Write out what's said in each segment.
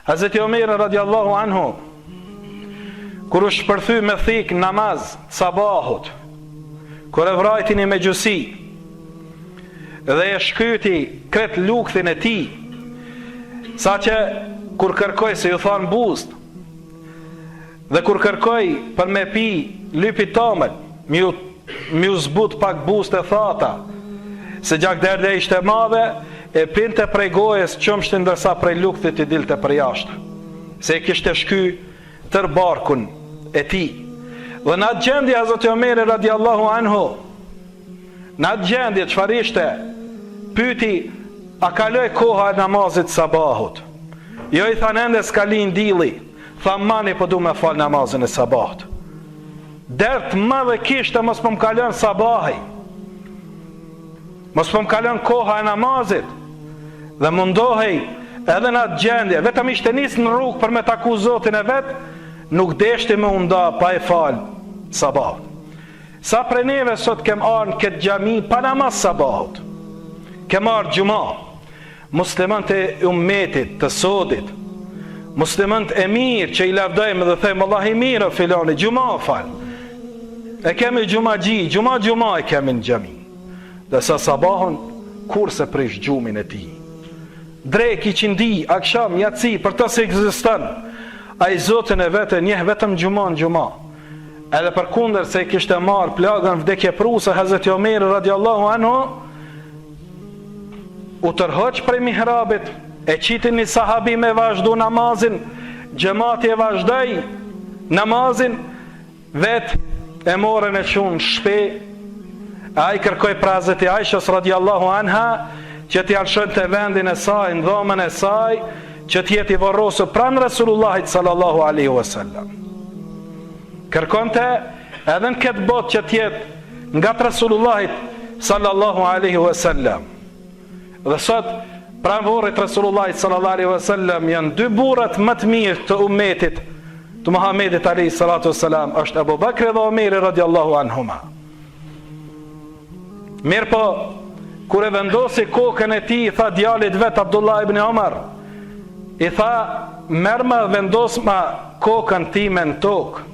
Hazreti Omeri radiallahu anhu, kur u shpërthy me thik namaz sabahut, kur e vrajtin i me gjusi dhe e shkyti kret lukthin e ti, sa që kur kërkoj se ju than bust, dhe kur kërkoj për me pi lypi tomën, mi u zbut pak bust e thata, se gjak derde ishte madhe, e pinte prej gojës qëmshtë ndërsa prej lukthit i dilte për jashtë, se e kishte shky tër barkun e ti. Dhe në atë gjendje Hazreti Omeri radiallahu anhu, në atë gjendje çfarë ishte, pyti a kaloj koha e namazit sabahut. Jo i than ende s'kalin dili, tha mani po du me fal namazin e sabahut. Dert më dhe kishte mos po m'kalon sabahi, mos po m'kalon koha e namazit, dhe mundohej edhe në atë gjendje, vetëm ishte nis në rrugë për me taku Zotin e vet, nuk deshti me unda pa e fal sabahut. Sa prej neve sot kem arë në këtë gjami pa namaz sabahut, kem arë gjuma, muslimant e ummetit të sodit, muslimant e mirë që i lavdojmë dhe thejmë Allah i mirë o filani, gjuma o fal, e kemi gjuma gjuma e kemi në gjami, dhe sa sabahun kur se prish gjumin e ti, drek i qindi, aksham, jaci, për të se egzistan, a i Zotin e vete njeh vetëm gjuma në gjuma. Edhe për kunder se i kishte marë plagën vdekje pruse, Hazreti Omeri radiallahu anhu, u tërhoq prej mihrabit, e qitin një sahabi me vazhdu namazin, gjemati e vazhdoj namazin, vet e morën e qunë shpe, a i kërkoj pra Hazreti Aishës radiallahu anha, që t'i alshën të vendin e saj, në dhomën e saj, që t'jeti vorrosë pranë Resulullahit sallallahu alaihi wasallam. Kërkonte edhe në këtë botë që t'jet nga të Resulullahit sallallahu alaihi wasallam. Dhe sot, pranë vorrit Resulullahit sallallahu alaihi wasallam, janë dy burrat më të mirë të ummetit të Muhammedit alaihi salatu wasalam, është Abu Bakri dhe Omeri radiallahu anhuma. Mirë po, kur e vendosi kokën e ti, i tha djalit vet Abdullah ibn Omar, i tha merma vendos ma kokën time në tokë.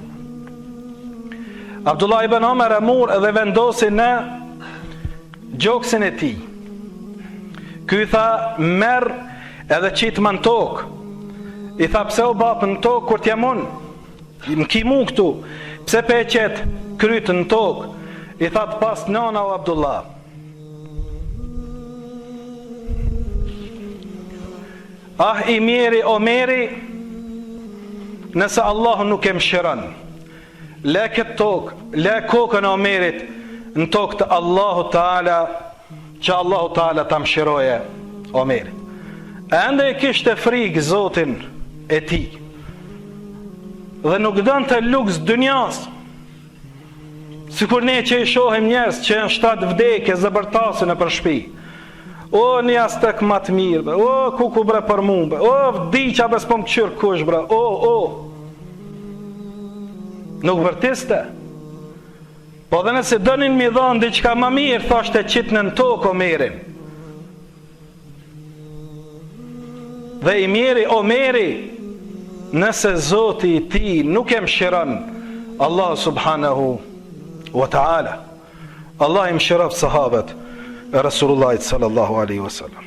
Abdullah ibn Omar e mur edhe vendosi në gjoksin e ti. Ky i tha merr edhe qitë më në tokë. I tha pse o bapë në tokë kur t'jam unë, në kimu këtu, pse pe qetë krytë në tokë. I tha të pas nana o Abdullah, ah i mjeri Omeri, nëse Allahu nuk e mshiron, le këtë tokë, le kokën e Omerit në tokë të Allahu Taala, që Allahu Taala ta mshiroje Omerit. Ende e kishte frikë Zotin e ti, dhe nuk dënë të luks dënjas, sikur ne që i shohim njerëz që janë 7 vdekje zëbërtasin e për shpi. O një astek ma të mirë, o kuku bre për mumbe, o vdiqa bes po më qyrë kush bre, o. Nuk vërtiste. Po dhe nëse dënin mi dhonë diqka ma mirë, thashte qitë në tokë Omerin. Dhe i mjeri Omeri, nëse Zoti i ti nuk e mshiron Allah subhanahu wa ta'ala, Allah i mshiraf sahabet Resulullahit sallallahu alaihi wasallam.